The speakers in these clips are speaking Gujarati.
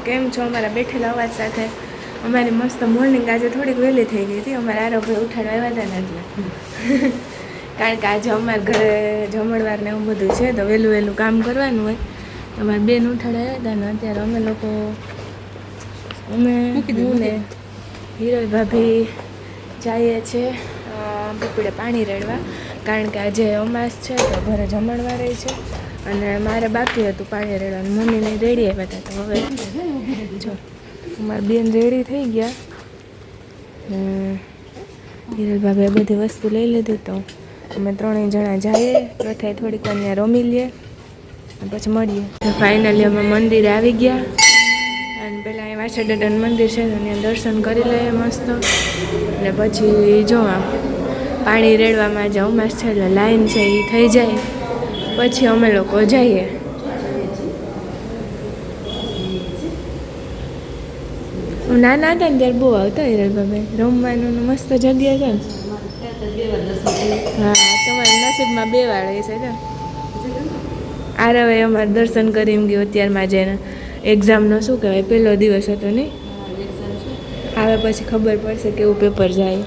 કેમ છો? અમારા બેઠેલા અવાજ સાથે અમારી મસ્ત મોર્નિંગ આજે થોડીક વહેલી થઈ ગઈ હતી. અમારા આરોભાઈ ઉઠાડવા આવ્યા હતા ને એટલે કારણ કે આજે અમારા ઘરે જમણવાર ને એવું બધું છે તો વહેલું વહેલું કામ કરવાનું હોય. અમારા બેન ઉઠાડવા આવ્યા હતા ને અત્યારે અમે લોકો હું ને હિરલ ભાભી જઈએ છીએ પીપળે પાણી રેડવા, કારણ કે આજે અમાસ છે તો ઘરે જમણવાર છે અને મારે બાકી હતું પાણી રેડવાનું. મમ્મીને રેડી આવ્યા હતા તો હવે જો અમારા બેન રેડી થઈ ગયા ને હિરલ ભાભીએ બધી વસ્તુ લઈ લીધી તો અમે ત્રણેય જણા જઈએ પ્રથાએ થોડીક વાર ત્યાં રમી લઈએ અને પછી મળીએ. ફાઇનલી અમે મંદિરે આવી ગયા અને પહેલાં અહીં વાછરદાદાનું મંદિર છે તો ત્યાં દર્શન કરી લઈએ મસ્ત ને પછી જો પાણી રેડવામાં જે અમાસ છે એટલે લાઈન છે એ થઈ જાય પછી અમે લોકો જઈએ. નાના હતા ને ત્યારે બહુ આવતા હિરલ ભાભી રમવાનું મસ્ત જગ્યા છે ને. હા તમારા નસીબમાં બે વાર છે ને. આ રવે અમારે દર્શન કરી એમ ગયો અત્યારમાં જઈને એક્ઝામનો શું કહેવાય પહેલો દિવસ હતો નહીં, આવે પછી ખબર પડશે કેવું પેપર જાય.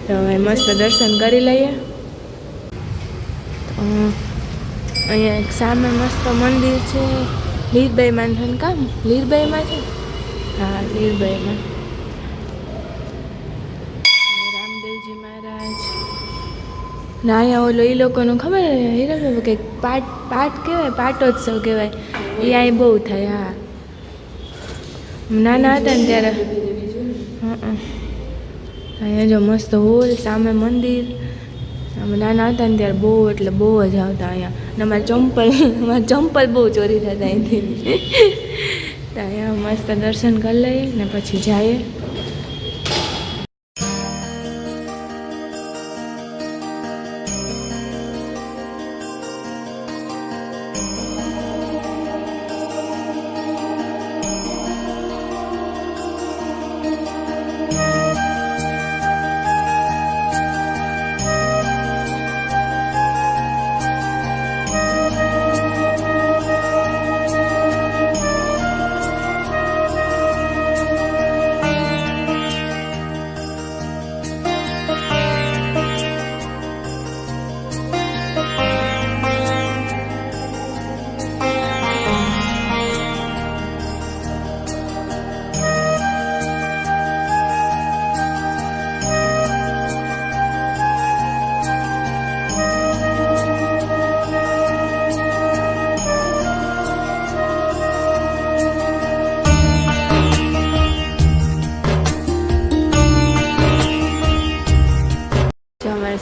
તો હવે મસ્ત દર્શન કરી લઈએ. અહીંયા એક સામે મસ્ત મંદિર છે લીરબાઈમાં થઈને કામ લીરબાઈમાં છે. હા લીરબાઈમાં રામદેવજી મહારાજ ના અહીંયા ઓલો એ લોકોનું ખબર હિરલ કે પાઠ કહેવાય પાટોત્સવ કહેવાય એ અહીં બહુ થાય. હા નાના હતા ને ત્યારે અહીંયા જો મસ્ત હોલ સામે મંદિર. અમે નાના હતા ને ત્યારે બહુ એટલે બહુ જ આવતા અહીંયા ને અમારા ચંપલ બહુ ચોરી થતા અહીંથી. તો અહીંયા મસ્ત દર્શન કરી લઈએ ને પછી જઈએ.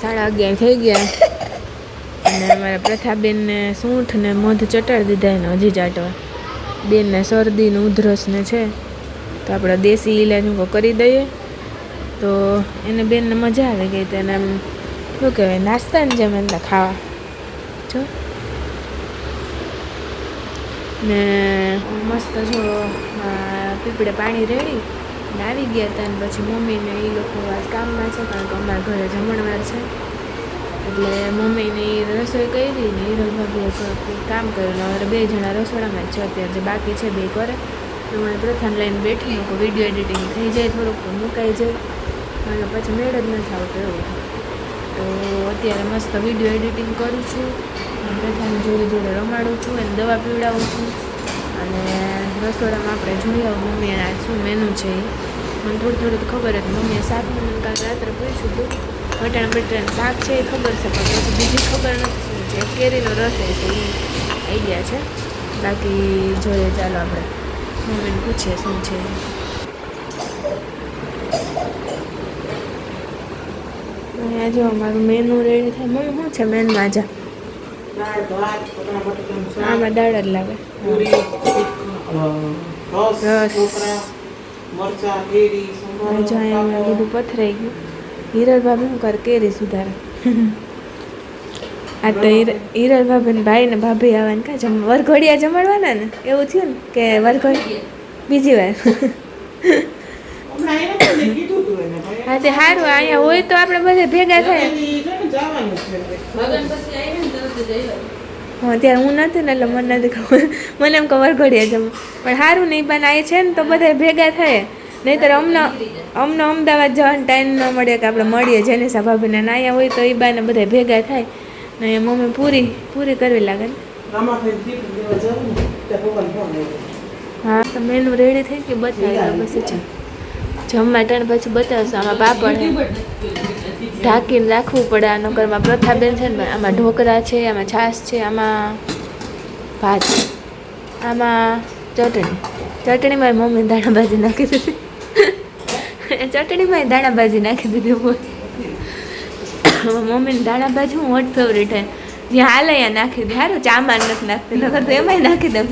સાડા 11 થઈ ગયા અને અમારા પ્રથાબેનને સૂંઠ ને મધ ચટાડી દીધા એને હજી ચાટવા. બેનને શરદી ને ઉધરસ ને છે તો આપણે દેશી ઈલાજ કરી દઈએ તો એને બેનને મજા આવી ગઈ. તો એને આમ શું કહેવાય નાસ્તા ને જેમ એમને ખાવા જો ને મસ્ત જો પીપળે પાણી રેડી ને આવી ગયા હતા. ને પછી મમ્મીને એ લોકો આજ કામમાં છે કારણ કે અમારા ઘરે જમણવાર છે એટલે મમ્મીને એ રસોઈ કરી ને હિરલ ભાભીએ કામ કર્યું. હવે બે જણા રસોડામાં જ છે અત્યારે, જે બાકી છે બે કરે. તો મને પ્રથાને લઈને બેઠી મૂકો વિડીયો એડિટિંગ થઈ જાય થોડુંક મુકાઈ જાય અને પછી મેળ જ નથી આવતો એવું. તો અત્યારે મસ્ત વિડીયો એડિટિંગ કરું છું અને પ્રથાની જોડે જોડે રમાડું છું એને દવા પીવડાવું છું અને રસોડામાં આપણે જોઈ આવું મમ્મીએ આજ શું મેનુ છે એ મને થોડું ખબર હતી. મમ્મીએ શાક મને કાલ રાત્રે પૂછ્યું હતું વટાણા બટાટાનું શાક છે એ ખબર છે પણ પછી બીજી ખબર નથી શું છે. કેરીનો રસ છે એ આઈડિયા છે. બાકી જોઈએ ચાલો આપણે મમ્મીને પૂછીએ શું છે. અહીંયા જો અમારું મેનુ રેડી થાય. મમ્મી શું છે મેનુમાં જા આમાં દાળ જ લાગે રસ જો અહીંયા બધું પથરાઈ ગયું. હિરલ ભાભી શું કરે કેરી સુધારે. આ તો હિરલ ભાભી ને ભાઈ ને ભાભી આવવાને કાં વરઘોડિયા જમાડવાના ને એવું થયું ને કે વરઘોડિયા બીજી વાર. હા તે સારું અહીંયા હોય તો આપણે બધા ભેગા થાય. હા ત્યારે હું નથી ને એટલે મને નથી ખબર, મને એમ ખબર ઘડીએ જમ પણ સારું નહીં બનાવે છે ને તો બધા ભેગા થાય, નહીંતર અમને અમદાવાદ જવાનો ટાઈમ ન મળે કે આપણે મળીએ જેનિસા ભાભીને નાયા હોય તો એ બાને બધા ભેગા થાય ને મમ્મી પૂરી કરવી લાગે ને. હા તો મેનુ રેડી થઈ ગયું, બતાવી દો પછી જમવા ટાણે પછી બતાવશું. આમાં પાપડ ઢાંકીને રાખવું પડે, આ નકરમાં પ્રથાબેન છે ને આમાં ઢોકળા છે, આમાં છાશ છે, આમાં ભાત, આમાં ચટણીમાં મમ્મી દાણાભાજી નાખી દીધી, ચટણીમાં દાણાભાજી નાખી દીધી. મમ્મીને દાણાભાજી હું મોટ ફેવરેટ હે, જ્યાં હાલે અહીંયા નાખી દે. સારું ચામાં નથી નાખતી, નકર તો એમાંય નાખી દઉં.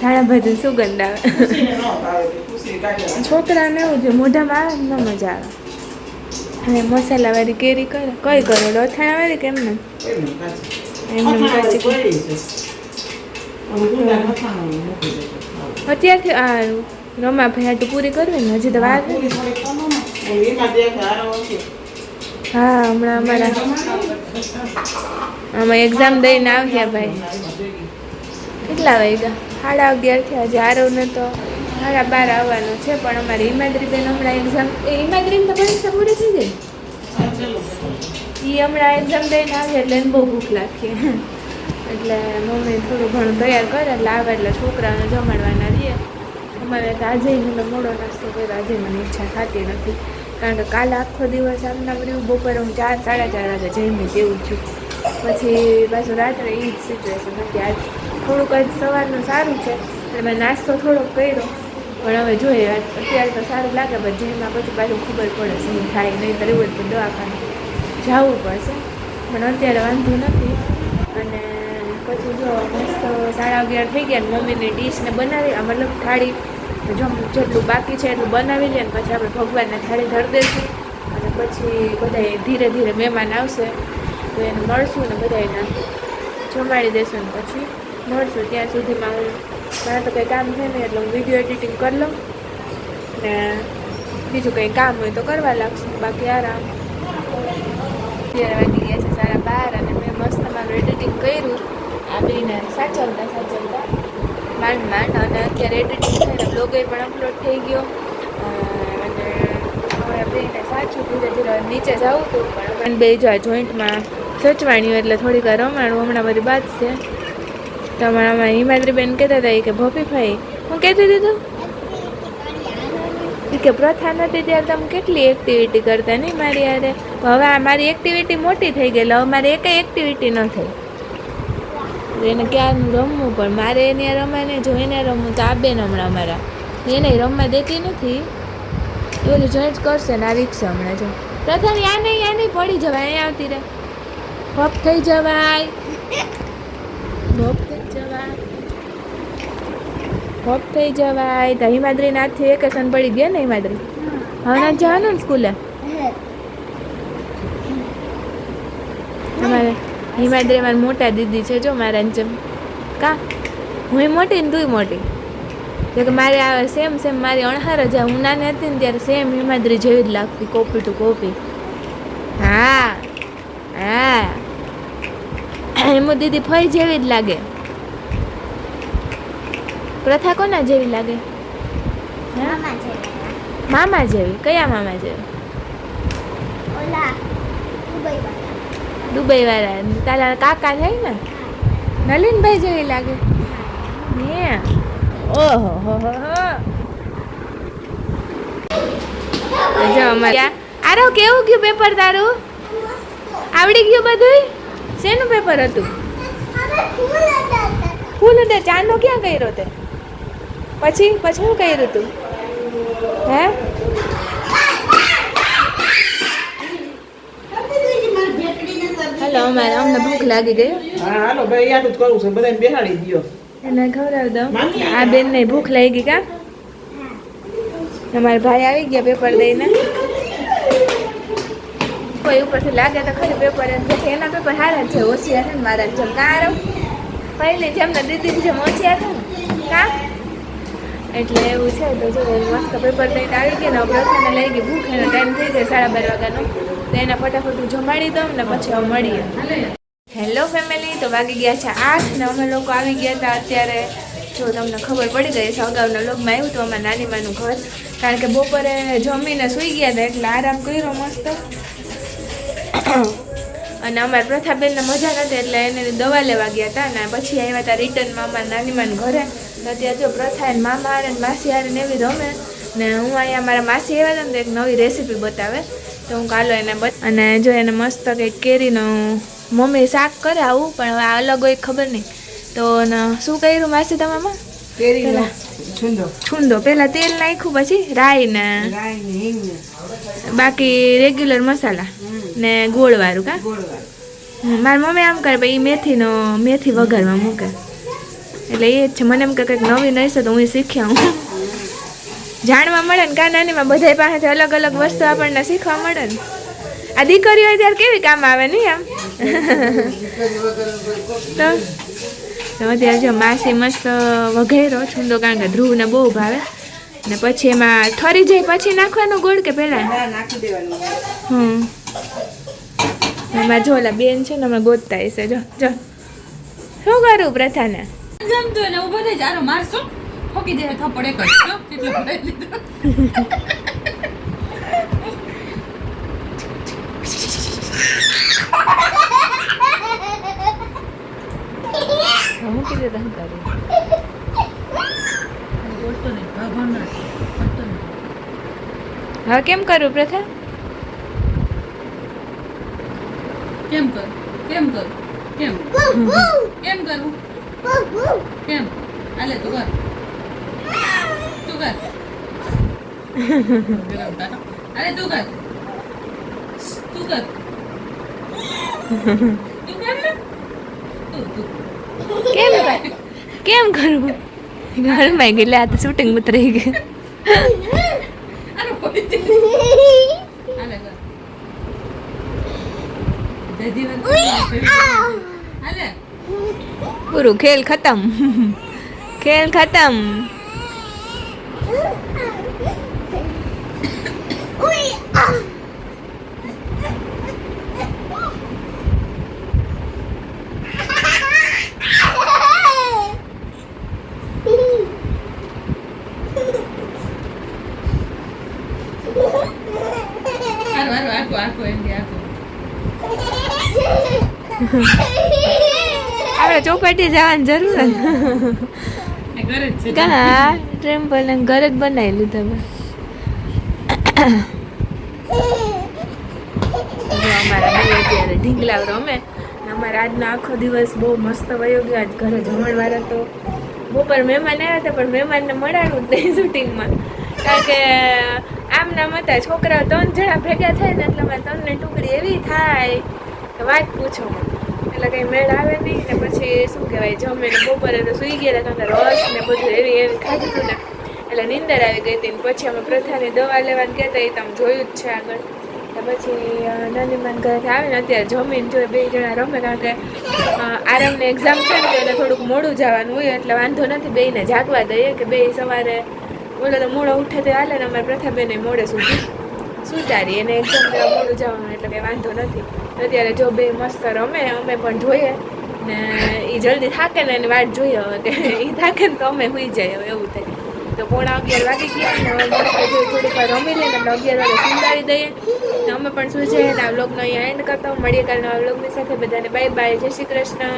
દાણાભાજી સુગંધ આવે. છોકરાને એવું છે મોઢામાં આવે ન મજા આવે. અને મસાલાવાળી કેરી કરે કઈ કરો અથાણાવાળી કેમ ને એમને અત્યારથી આ રમા ભાઈ હાટું પૂરી કરવી ને હજી તો વાર. હા હમણાં આમાં એક્ઝામ દઈને આવ્યા ભાઈ. કેટલા વાગ્યા? 11:30 થયા. હજી આરવને તો 12:30 આવવાનો છે, પણ અમારી હિમાદ્રીબેન હમણાં એક્ઝામ હિમાદ્રીને તો પરીક્ષા પૂરી થઈ ગઈ. એ હમણાં એક્ઝામ દઈને આવે એટલે એને બહુ ભૂખ લાગી, એટલે મમ્મી થોડું ઘણું તૈયાર કરે એટલે આવે એટલે છોકરાઓને જમાડવાના રહીએ. અમારે તો આજે મને મોડો નાસ્તો કર્યો, આજે મને ઈચ્છા થતી નથી, કારણ કે કાલે આખો દિવસ આમના રહ્યું. બપોરે હું 4, 4:30 વાગે જઈને તેવું થયું, પછી પાછું રાત્રે એ જ સિચ્યુએશન હતી. આજ થોડુંક જ સવારનું સારું છે એટલે મેં નાસ્તો થોડોક કર્યો, પણ હવે જોઈએ અત્યારે તો સારું લાગે, પણ જેમાં પછી પાછું ખબર પડે શું થાય, નહીં તો એવું તો દવાખાને જવું પડશે, પણ અત્યારે વાંધો નથી. અને પછી જો મસ્ત 11:30 થઈ ગયા ને મમ્મીની ડીશને બનાવી, આ મતલબ થાળી જેટલું બાકી છે એટલું બનાવી લે ને પછી આપણે ભગવાનને થાળી ધરી દઈશું. અને પછી બધા ધીરે ધીરે મહેમાન આવશે તો એને મળશું ને બધાને જમાડી દઈશું ને પછી મળશું. ત્યાં સુધીમાં મારે તો કંઈ કામ છે નહીં એટલે હું વિડીયો એડિટિંગ કરી લઉં ને બીજું કંઈ કામ હોય તો કરવા લાગશું, બાકી આરામ. અત્યારે વાગી ગયા છે 12:30 અને મેં મસ્ત મારું એડિટિંગ કર્યું આ બેને સાચવતા માંડ અને અત્યારે એડિટિંગ થઈને બ્લોગે પણ અપલોડ થઈ ગયો. અને હવે બેને સાચું ધીરે ધીરે નીચે જવું હતું, પણ બે જો આ જોઈન્ટમાં સચવાણ્યું એટલે થોડીક વાર રમાણું. હમણાં બધી બાદ છે. તમારામાં હિમાદ્રીબેન કહેતા હતા કે ભોપીભાઈ હું કહેતી હતી તું કે પ્રથા નથી ત્યારે તમે કેટલી એક્ટિવિટી કરતા નહીં મારી યારે, હવે આ મારી એક્ટિવિટી મોટી થઈ ગઈ, હવે મારી એકેય એક્ટિવિટી ન થઈ. એને ક્યારનું રમવું પણ મારે એને રમાય જો એને રમવું તો આ બેન હમણાં અમારા એને રમવા દેતી નથી, એ ઓલું જોઈન્ટ કરશે ને આ રીક્ષે હમણાં જો પ્રથા આ નહીં પડી જવાય, અહીંયા આવતી રહે, ભપ થઈ જવાય, ભપ થઈ જવાય. તો હિમાદ્રીના હાથથી વેકેશન પડી ગયા ને હિમાદ્રી, હવે જવાનું ને સ્કૂલે. અમારે હિમાદ્રી મારી મોટા દીદી છે જો મારા જેમ, કા હું મોટી ને તુંય મોટી, જો કે મારે આવે સેમ મારી અણહાર જ. હું નાની હતી ને ત્યારે સેમ હિમાદ્રી જેવી જ લાગતી, કોપી ટુ કોપી. હા એમ દીદી ફઈ જેવી જ લાગે. પ્રથા કોના જેવી લાગે? મામા જેવી? કયા મામા જેવી? દુબઈ વાળા તારા કાકા થાય ને, નલિનભાઈ જેવી લાગે. હે ઓહો જો અમારે આરો કેવું ગયું પેપર તારું? આવડી ગયું બધું? શેનું પેપર હતું? ફૂલ હતા. ચાંદો ક્યાં કર્યો તે? પછી શું કર્યું તું? હે હાલો અમને ભૂખ લાગી ગઈ. હા હાલો ભાઈ યાદ જ કરું છે, બધાને બેહાડી દયો. એને ખવડાવી દઉં. આ બેન ને ભૂખ લાગી કા? તમારા ભાઈ આવી ગયા પેપર દઈને. કોઈ ઉપરથી લાગે તો ખરી પેપર એમ છે એના પેપર સારા છે, હોશિયાર છે ને મારા જેમ. કાં આરો પહેલી જેમ ને દીદી જેમ હોશિયાર છે ને કાં, એટલે એવું છે. તો જો મસ્ત પેપર દઈને આવી ગયા ને પ્રથાને લઈ ગઈ ભૂખ, એનો ટાઈમ થઈ જાય 12:30 વાગ્યાનો, તો એને ફટાફટ જમાડી દઉં ને પછી મળીએ. હેલો ફેમિલી, તો વાગી ગયા છે 8 ને અમે લોકો આવી ગયા હતા અત્યારે. જો તમને ખબર પડી ગઈ છે, અગાઉના વ્લોગમાં આવ્યું હતું અમારા નાનીમાનું ઘર. કારણ કે બપોરે જમીને સૂઈ ગયા હતા એટલે આરામ કર્યો મસ્ત. અને અમારા પ્રથાબેનને મજા નથી એટલે એને દવા લેવા ગયા હતા. અને પછી આવ્યા હતા રિટર્નમાં અમારા નાનીમાના ઘરે. તો ત્યાં જો પ્રથા એને મામા હારે ને માસી હારે ને એવી રમે. ને હું અહીંયા મારા માસી આવ્યા હતા ને તો એક નવી રેસીપી બતાવે. તો હું કાલો એને અને જો એને મસ્ત કંઈક કેરીનો મમ્મી શાક કરે આવું, પણ હવે અલગ હોય ખબર નહીં. તો શું કર્યું માસી તમામાં? કેરીનો છુંદો. પહેલાં તેલ નાખ્યું, પછી રાઈ ને બાકી રેગ્યુલર મસાલા ને ગોળવાળું. કા મારી મમ્મી આમ કરે ભાઈ મેથી વઘારમાં મૂકે. એટલે એ જ છે. મને એમ કે કંઈક નવી નહીં છે તો હું શીખી આવું. જાણવા મળે ને કા નાનીમાં બધા પાસેથી અલગ અલગ વસ્તુ આપણને શીખવા મળે ને. આ દીકરી હોય ત્યારે કેવી કામ આવે નહીં આમ. તો અત્યારે જો માસી મસ્ત વઘેરો છુંદો, કારણ કે ધ્રુવને બહુ ભાવે. ને પછી એમાં ઠરી જાય પછી નાખવાનો ગોળ કે પહેલા? નાખી દેવાનું. એમાં જો ઓલા બેન છે ને અમે ગોતતા હશે. જો જો શું કરું પ્રથાને? જમતો ને ઉભો થઈ જારો મારશો ફોકી દે થપ્પડ એક જ કેટલો પડાઈ લીધો. હું કીધું તમે કરી બોલતો નહીં ભગવાન ના બોલતો નહીં. હવે કેમ કરું પ્રથા? કેમ કર કેમ કર કેમ કેમ કરું કેમ આલે તું કર અરે તું કર તું કર કેમ કરું? ઘરમાં ગયેલા આ તો શૂટિંગ ઉતરી ગઈ. અરે બોલી દે આલે કર જયદીવન આલે પૂરું, ખેલ ખતમ. ખેલ ખતમ. આખો એન્ડી આખો આપણે ચોપાટી જવાની જરૂર એ ઘરે જ છે. કા ટ્રેમ્પલ ને ઘરે જ બનાવી લીધા મેં. અમારા બે અત્યારે ઢીંગલા રમે. અમારા આજનો આખો દિવસ બહુ મસ્ત વયો ગયો. આજ ઘરે જમણવાર હતો. બપોર મહેમાન આવ્યા હતા પણ મહેમાનને મળાણું જ નહીં શૂટિંગમાં. કારણ કે આમ નામ હતા છોકરાઓ 3 જણા ભેગા થાય ને એટલે અમારે 3 ની ટુકડી એવી થાય કે વાત પૂછો. એટલે કંઈ મેળ આવે નહીં. ને પછી શું કહેવાય, જમીને બપોરે તો સૂઈ ગયા હતા. કારણ કે રસ ને બધું એવી ખાધું હતું ને એટલે નીંદર આવી ગઈ હતી. પછી અમે પ્રથાની દવા લેવાનું કહેતા એ તમે જોયું જ છે આગળ. તો પછી નાનીમાન ઘરેથી આવીને અત્યારે જમીન જોઈએ 2 જણા રમે. કારણ કે આરામની એક્ઝામ છે ને એને થોડુંક મોડું જવાનું હોય એટલે વાંધો નથી. બેયને જાગવા દઈએ કે બે સવારે બોલો તો મોડો ઉઠે તો હાલે ને. અમારે પ્રથાબેને મોડે સુધી સુતારી એને એક્ઝામ દેવા મોડું જવાનું એટલે કંઈ વાંધો નથી. અત્યારે જો બે મસ્ત રમે, અમે પણ જોઈએ ને. એ જલ્દી થાકે ને એની વાટ જોઈએ હવે કે એ થાકે ને તો અમે સુઈ જાય હવે એવું થાય. તો 11:15 વાગી ગયા ને મસ્ત જો થોડીક વાર રમી લઈએ ને 11 વાગે સુંદાડી દઈએ ને અમે પણ સુઈ જઈએ. ને આ વ્લોગનો અહીંયા એન્ડ કરતા હું મળીએ કાલના વ્લોગની સાથે. બધાને બાય બાય, જય શ્રી કૃષ્ણ.